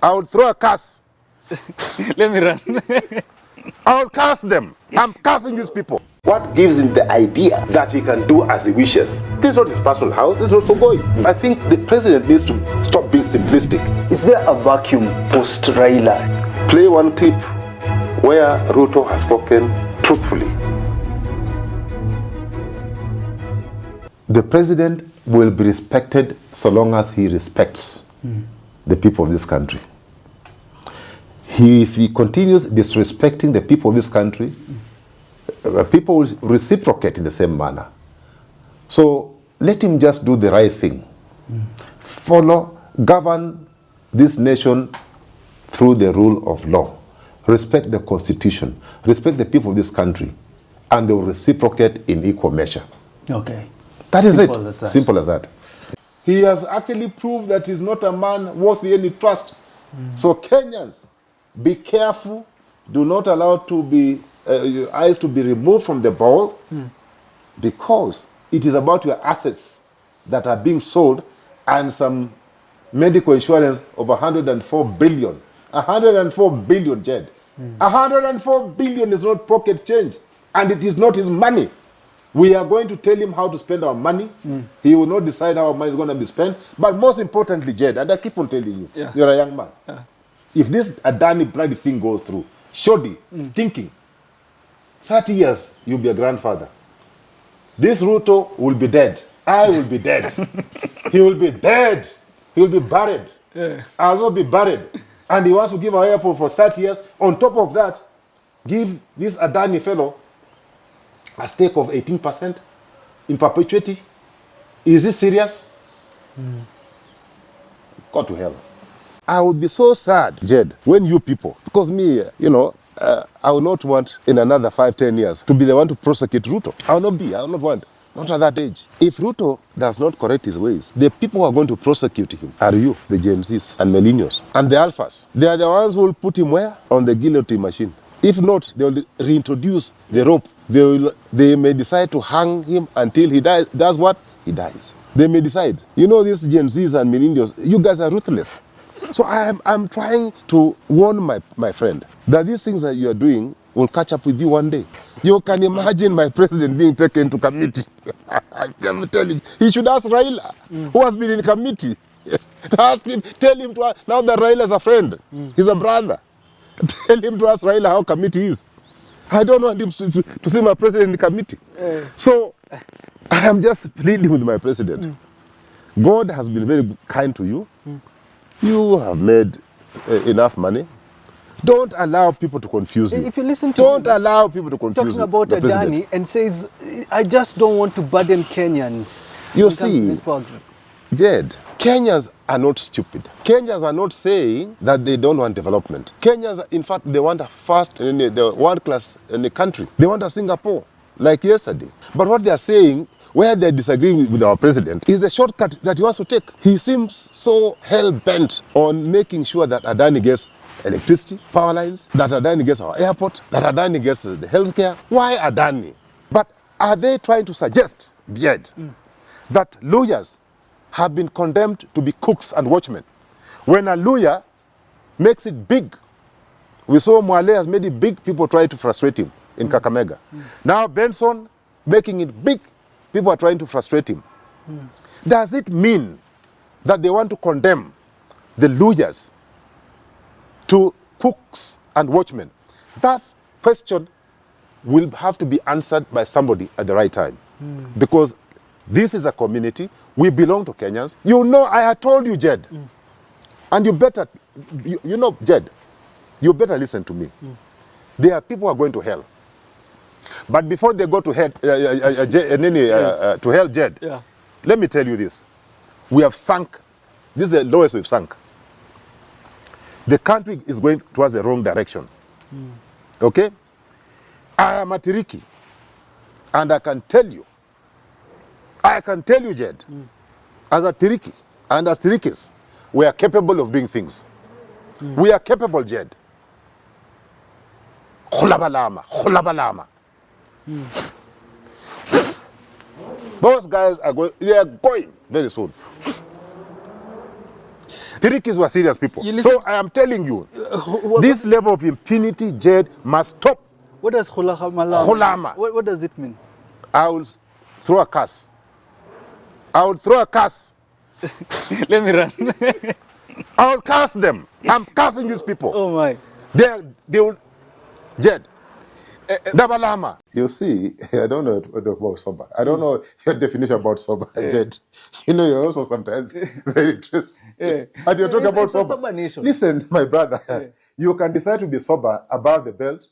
I would throw a curse. Let me run. I would curse them. I'm cursing these people. What gives him the idea that he can do as he wishes? This is not his personal house, this is not so going. I think the president needs to stop being simplistic. Is there a vacuum post Raila? Play one clip where Ruto has spoken truthfully. The president will be respected so long as he respects the people of this country. If he continues disrespecting the people of this country, people will reciprocate in the same manner. So let him just do the right thing. Follow, govern this nation through the rule of law. Respect the constitution. Respect the people of this country. And they will reciprocate in equal measure. Okay. That is it. As that. Simple as that. He has actually proved that he's not a man worthy any trust. So Kenyans, be careful. Do not allow your eyes to be removed from the ball, because it is about your assets that are being sold and some medical insurance of 104 billion. 104 billion, Jed. 104 billion is not pocket change, and it is not his money. We are going to tell him how to spend our money. He will not decide how our money is going to be spent. But most importantly, Jed, and I keep on telling you, you're a young man. If this Adani bloody thing goes through, shoddy, stinking, 30 years, you'll be a grandfather. This Ruto will be dead. I will be dead. He will be dead. He will be buried. I will not be buried. And he wants to give our airport for 30 years. On top of that, give this Adani fellow a stake of 18% in perpetuity. Is this serious? Go to hell. I would be so sad, Jed, when you people, because me, I will not want in another 5-10 years to be the one to prosecute Ruto. I will not want, not at that age. If Ruto does not correct his ways, the people who are going to prosecute him are you, the Gen Zs and millennials, and the alphas. They are the ones who will put him where? On the guillotine machine. If not, they will reintroduce the rope. They may decide to hang him until he dies. That's what? He dies. They may decide. You know, these Gen Zs and millennials, you guys are ruthless. So I'm trying to warn my friend that these things that you are doing will catch up with you one day. You can imagine my president being taken to committee. I'm telling you, he should ask Raila, who has been in committee. Ask him, tell him to ask, now that Raila is a friend, he's a brother. Tell him to ask Raila how committee is. I don't want him to see my president in committee. So I am just pleading with my president. God has been very kind to you. You have made enough money. Don't allow people to confuse you. If you listen to Don't allow people to confuse you. Talking about Adani and says, I just don't want to burden Kenyans. You see, Jed, Kenyans are not stupid. Kenyans are not saying that they don't want development. Kenyans, in fact, they want a first, the world class in the country. They want a Singapore, like yesterday. But what they are saying, where they disagree with our president, is the shortcut that he wants to take. He seems so hell-bent on making sure that Adani gets electricity, power lines, that Adani gets our airport, that Adani gets the healthcare. Why Adani? But are they trying to suggest, Jed, that lawyers have been condemned to be cooks and watchmen? When a lawyer makes it big, we saw Mwale has made it big, people try to frustrate him in Kakamega. Now Benson making it big, people are trying to frustrate him. Does it mean that they want to condemn the lawyers to cooks and watchmen? That question will have to be answered by somebody at the right time. Because this is a community, we belong to Kenyans. You know, I had told you, Jed, and you better, Jed, you better listen to me. There are people who are going to hell. But before they go to hell, to hell, Jed, let me tell you this. We have sunk. This is the lowest we've sunk. The country is going towards the wrong direction. Okay? I am a Tiriki. And I can tell you, Jed, as a Tiriki and as Tirikis, we are capable of doing things. We are capable, Jed. Khulabalama. Those guys are going, they are going very soon. Tirikis were serious people. You listen- So I am telling you, what- this level of impunity, Jed, must stop. What does hulama? Hulama. What does it mean? I will throw a curse. I will throw a curse. Let me run. I will curse them. I'm cursing these people. Oh my. They will, Jed, Dabalama. You see, I don't know about sober. I don't know your definition about sober, Jed. You know, you're also sometimes very interesting. And you're talking about It's a sober. sober nation. Listen, my brother, you can decide to be sober above the belt,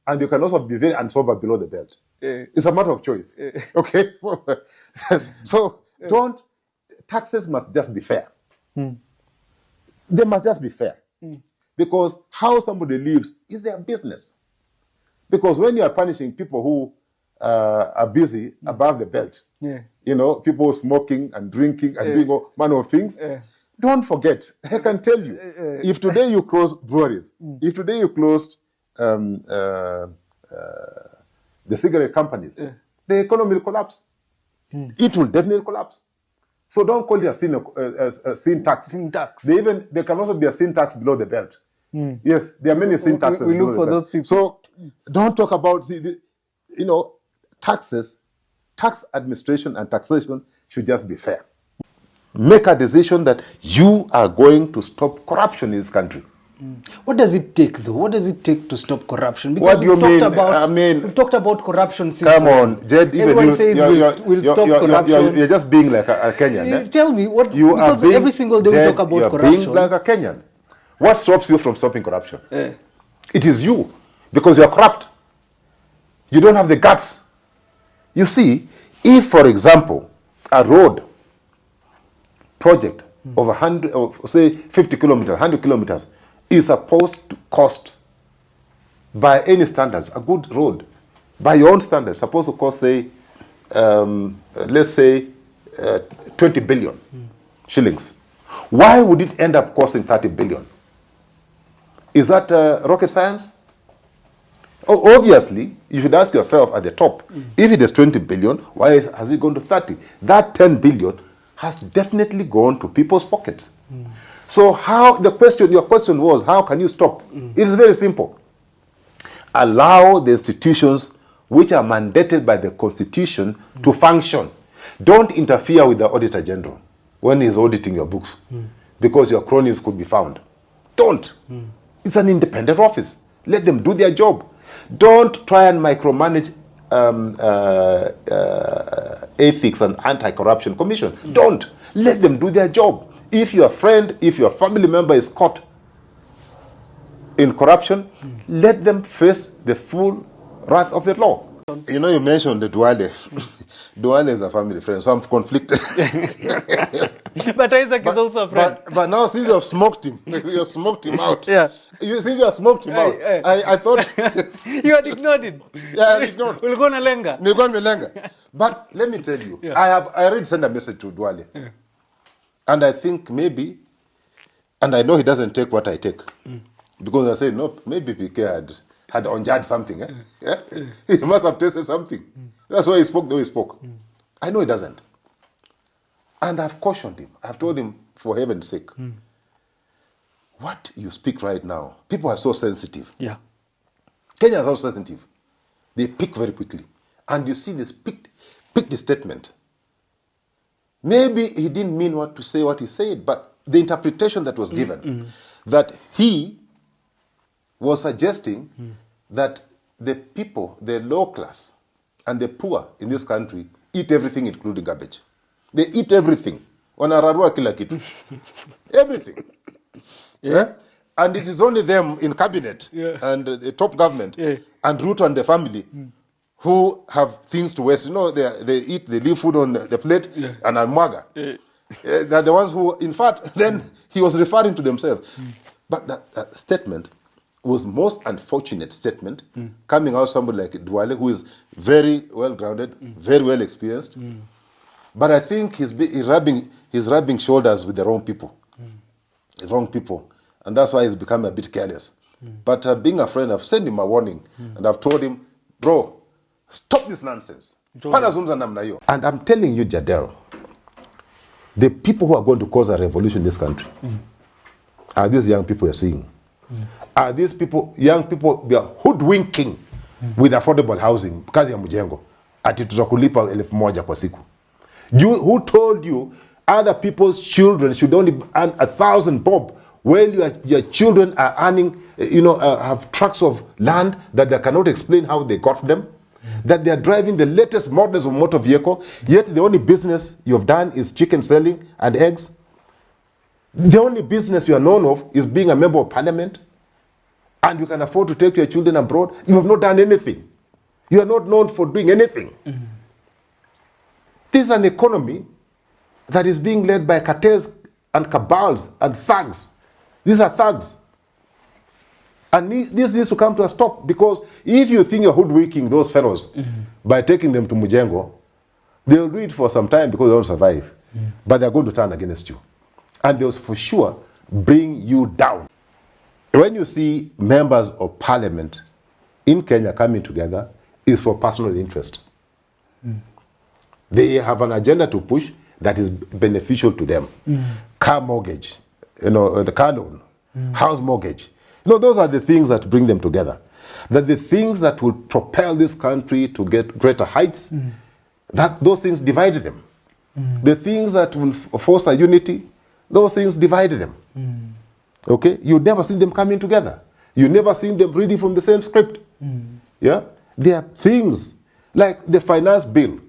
and you can also be very unsober below the belt. It's a matter of choice. Okay? So, so don't, taxes must just be fair. They must just be fair. Because how somebody lives is their business. Because when you are punishing people who are busy above the belt, you know, people smoking and drinking and doing all manner of things, don't forget, I can tell you, if today you close breweries, if today you closed the cigarette companies, the economy will collapse. It will definitely collapse. So don't call it a sin tax. Sin tax. They can also be a sin tax below the belt. Yes, there are many sin taxes. We look below for the belt. those people. So don't talk about you know, taxes. Tax administration and taxation should just be fair. Make a decision that you are going to stop corruption in this country. What does it take, though? What does it take to stop corruption? What do you mean? We've talked about corruption since. Come on, Jed. Everyone says we'll stop corruption. You're just being like a Kenyan. Tell me what? You because are being, every single day Jed, we talk about you're corruption. being like a Kenyan. What stops you from stopping corruption? It is you, because you're corrupt. You don't have the guts. You see, if, for example, a road project of 100, of say 50 kilometers, 100 kilometers, is supposed to cost, by any standards, a good road, by your own standards, supposed to cost, say, let's say, 20 billion shillings. Why would it end up costing 30 billion? Is that rocket science? Oh, obviously, you should ask yourself at the top, if it is 20 billion, why has it gone to 30? That 10 billion has definitely gone to people's pockets. So how, your question was, how can you stop? It is very simple. Allow the institutions which are mandated by the Constitution to function. Don't interfere with the Auditor General when he's auditing your books, because your cronies could be found. Don't. It's an independent office. Let them do their job. Don't try and micromanage ethics and anti-corruption commission. Don't. Let them do their job. If your friend, if your family member is caught in corruption, let them face the full wrath of the law. You know, you mentioned the Duale. Duale is a family friend, so I'm conflicted. But Isaac is also a friend. But now, since you have smoked him, you smoked him out. Yeah. Since you have smoked him out, I thought... You had ignored him. Yeah, I ignored. Ulikuwa unalenga. Nilikuwa nimelenga. But let me tell you, I already sent a message to Duale. And I think maybe, and I know he doesn't take what I take. Because I say, no, maybe PK had unjudged something. Yeah? He must have tasted something. That's why he spoke the way he spoke. I know he doesn't. And I've cautioned him. I've told him, for heaven's sake, what you speak right now, people are so sensitive. Yeah. Kenyans are so sensitive. They pick very quickly. And you see this picked the statement. Maybe he didn't mean what to say what he said, but the interpretation that was given, that he was suggesting that the people, the low class and the poor in this country eat everything, including garbage. They eat everything. Wanararua kila kitu. Everything. Yeah? And it is only them in cabinet and the top government and Ruto and the family who have things to waste. You know, they leave food on the plate and almwaga. They're the ones who, in fact, then he was referring to themselves. But that statement was most unfortunate statement coming out somebody like Duale, who is very well grounded, very well experienced. But I think he's rubbing shoulders with the wrong people. The wrong people. And that's why he's become a bit careless. But being a friend, I've sent him a warning. And I've told him, bro, stop this nonsense. And I'm telling you, Jadiel, the people who are going to cause a revolution in this country are these young people you're seeing. Are these people, young people, we are hoodwinking with affordable housing, kazi ya mjengo. Ati tutakulipa 1,000 kwa siku. Who told you other people's children should only earn 1,000 bob while your children are earning, have tracts of land that they cannot explain how they got them? That they are driving the latest models of motor vehicle, yet the only business you have done is chicken selling and eggs. The only business you are known of is being a member of parliament, and you can afford to take your children abroad. You have not done anything. You are not known for doing anything. This is an economy that is being led by cartels and cabals and thugs. These are thugs. And this needs to come to a stop, because if you think you're hoodwinking those fellows by taking them to Mujengo, they'll do it for some time because they don't survive. But they're going to turn against you. And they'll for sure bring you down. When you see members of parliament in Kenya coming together, it's for personal interest. They have an agenda to push that is beneficial to them. Car mortgage, the car loan, house mortgage. Those are the things that bring them together. That the things that will propel this country to get greater heights, those things divide them. The things that will foster unity, those things divide them. Okay? You never see them coming together. You never see them reading from the same script. Yeah? There are things like the finance bill.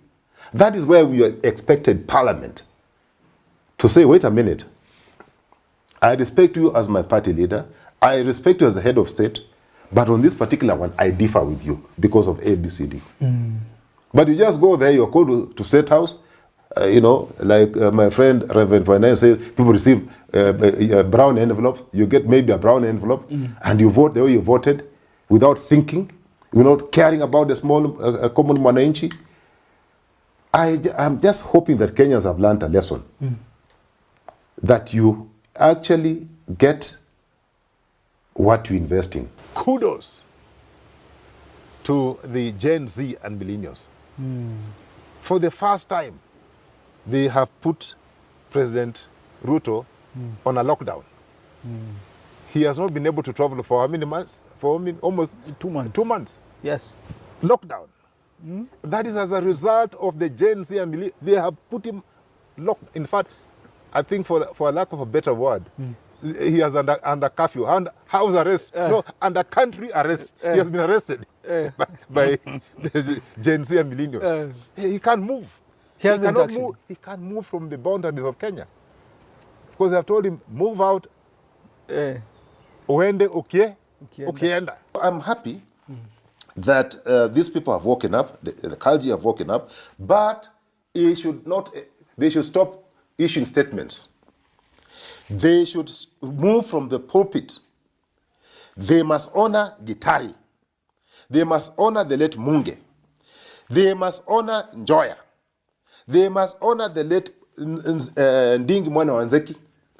That is where we expected Parliament to say, wait a minute, I respect you as my party leader, I respect you as the head of state, but on this particular one, I differ with you because of A, B, C, D. But you just go there, you're called to State House, like my friend Reverend Finance says, people receive a brown envelope, you get maybe a brown envelope, and you vote the way you voted without thinking, without caring about the small common mwananchi. I'm just hoping that Kenyans have learned a lesson. That you actually get what you invest in. Kudos to the Gen Z and millennials. For the first time, they have put President Ruto on a lockdown. He has not been able to travel for how many months? For almost 2 months. 2 months. Yes. Lockdown. That is as a result of the Gen Z and millennials. They have put him locked. In fact, I think for a lack of a better word, he is under curfew, house arrest, under country arrest. He has been arrested by the Gen Z and millennials. He can't move. He can't move from the boundaries of Kenya. Because they have told him, move out, uende ukienda. I'm happy that these people have woken up, the clergy have woken up, but they should stop issuing statements. They should move from the pulpit. They must honor Gitari. They must honor the late Munge. They must honor Njoya. They must honor the late Ndingi Mwana Wanzeki.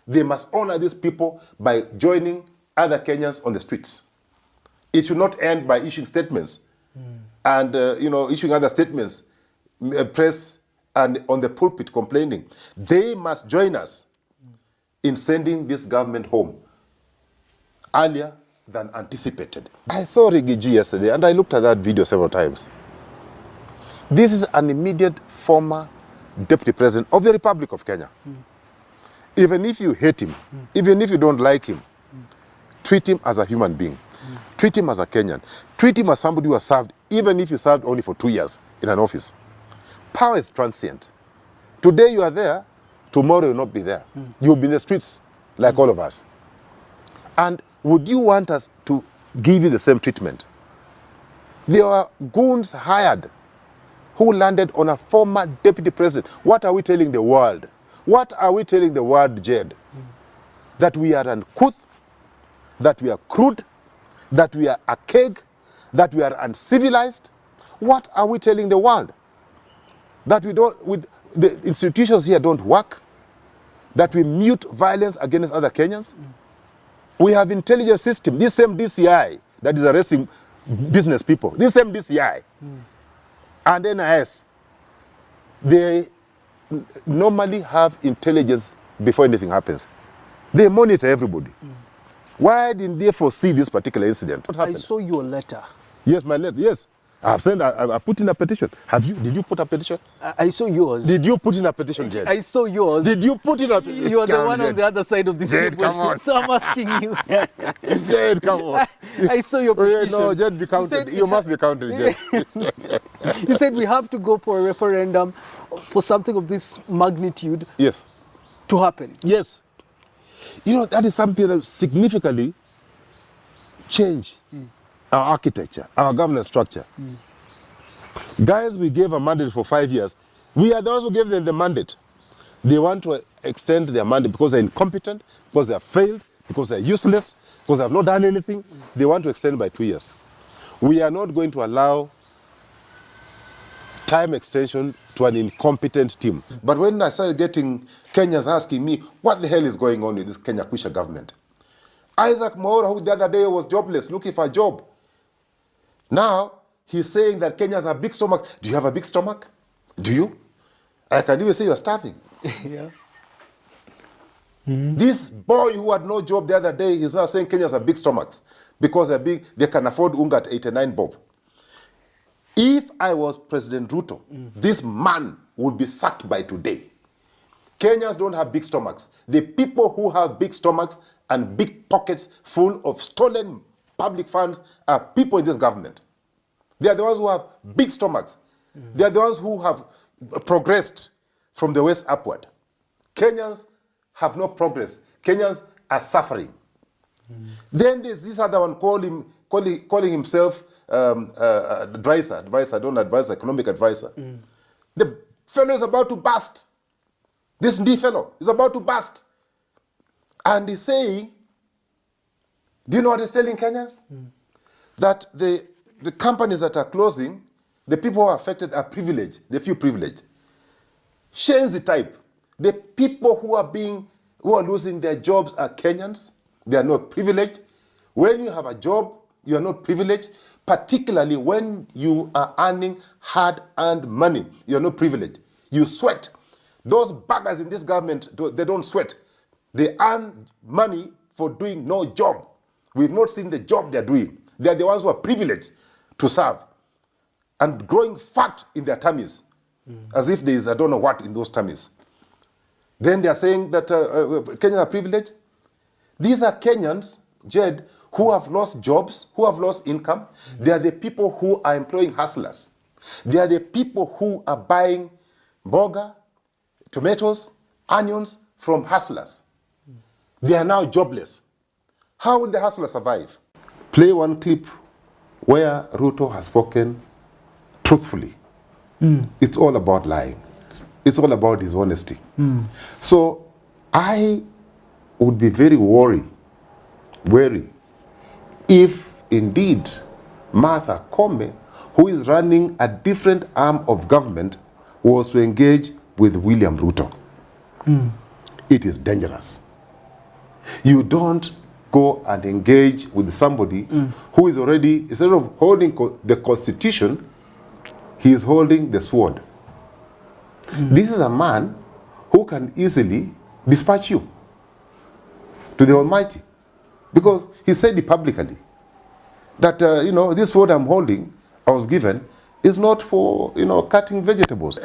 They must honor these people by joining other Kenyans on the streets. It should not end by issuing statements and issuing other statements, press and on the pulpit complaining. They must join us in sending this government home earlier than anticipated. I saw Rigathi yesterday and I looked at that video several times. This is an immediate former deputy president of the Republic of Kenya. Even if you hate him, even if you don't like him, treat him as a human being. Treat him as a Kenyan. Treat him as somebody who has served, even if you served only for 2 years in an office. Power is transient. Today you are there, tomorrow you'll not be there. You'll be in the streets like all of us. And would you want us to give you the same treatment? There are goons hired who landed on a former deputy president. What are we telling the world? What are we telling the world, Jed? That we are uncouth, that we are crude, that we are archaic, that we are uncivilized? What are we telling the world? That the institutions here don't work? That we mute violence against other Kenyans? We have intelligence system, this same DCI that is arresting business people, this same DCI and NIS, they normally have intelligence before anything happens. They monitor everybody. Why didn't they foresee this particular incident? What I happened? saw your letter. Yes, my letter. Yes, I've sent. I put in a petition. Have you? Did you put a petition? I saw yours. Did you put in a petition, Jed? I saw yours. Did you put in a petition? You are the one on the other side of this Jed, table. come on. So I'm asking you. Jed, come on. I saw your Oh, yeah, petition. no, Jed, be counted. You must be counted, Jed. You said we have to go for a referendum for something of this magnitude Yes. to happen. Yes. You know, that is something that significantly change our architecture, our governance structure. Guys, we gave a mandate for 5 years. We are the ones who gave them the mandate. They want to extend their mandate because they're incompetent, because they have failed, because they're useless, because they have not done anything. They want to extend by 2 years. We are not going to allow time extension to an incompetent team. But when I started getting Kenyans asking me, what the hell is going on with this Kenya Kwisha government? Isaac Mwaura, who the other day was jobless, looking for a job. Now, he's saying that Kenyans have big stomach. Do you have a big stomach? Do you? I can even say you're starving. Yeah. This boy who had no job the other day is now saying Kenyans have big stomachs because they're big, they can afford unga at 89 bob. If I was President Ruto, this man would be sacked by today. Kenyans don't have big stomachs. The people who have big stomachs and big pockets full of stolen public funds are people in this government. They are the ones who have big stomachs. They are the ones who have progressed from the west upward. Kenyans have no progress. Kenyans are suffering. Then there's this other one calling himself advisor, don't advise, economic advisor. The fellow is about to bust. This D fellow is about to bust. And he's saying, do you know what he's telling Kenyans? That the companies that are closing, the people who are affected are privileged, the few privileged. Change the type. The people who are losing their jobs are Kenyans. They are not privileged. When you have a job, you are not privileged, particularly when you are earning hard-earned money. You are not privileged. You sweat. Those buggers in this government, they don't sweat. They earn money for doing no job. We've not seen the job they're doing. They are the ones who are privileged to serve and growing fat in their tummies, as if there is I don't know what in those tummies. Then they are saying that Kenyans are privileged. These are Kenyans, Jed, who have lost jobs, who have lost income. They are the people who are employing hustlers. They are the people who are buying boga, tomatoes, onions from hustlers. They are now jobless. How will the hustler survive? Play one clip where Ruto has spoken truthfully. It's all about lying. It's all about dishonesty. So I would be very wary if indeed Martha Koome, who is running a different arm of government, was to engage with William Ruto. It is dangerous. You don't go and engage with somebody who is already, instead of holding the constitution, he is holding the sword. This is a man who can easily dispatch you to the Almighty, because he said it publicly that this sword I'm holding, I was given, is not for cutting vegetables.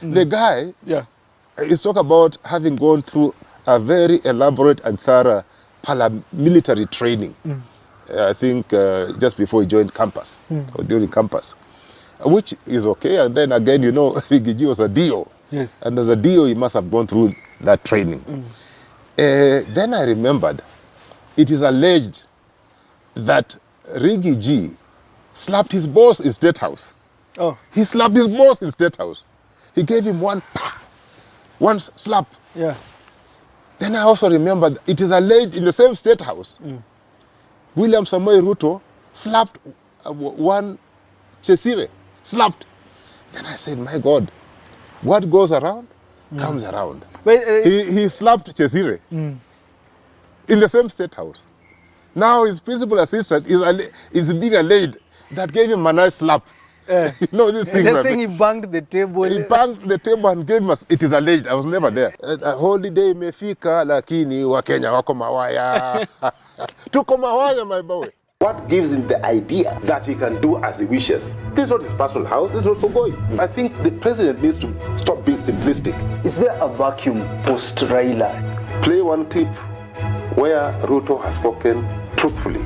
The guy is talking about having gone through a very elaborate and thorough paramilitary training. I think just before he joined campus or during campus, which is okay. And then again, Rigathi was a DO. Yes. And as a DO, he must have gone through that training. Then I remembered, it is alleged that Rigathi slapped his boss in State House. Oh. He slapped his boss in State House. He gave him one slap. Yeah. Then I also remembered, it is alleged in the same State House, William Samoei Ruto slapped one Chesire. Slapped. Then I said, my God, what goes around comes around. But, He slapped Chesire in the same State House. Now his principal assistant is being alleged that gave him a nice slap You know, these things They're are saying he banged the table. He banged the table and gave us, it is alleged, I was never there. A holiday imefika lakini Wakenya wako mawaya. Tuko mawaya, my boy. What gives him the idea that he can do as he wishes? This is not his personal house, this is not for going. I think the president needs to stop being simplistic. Is there a vacuum post Raila? Play one clip where Ruto has spoken truthfully.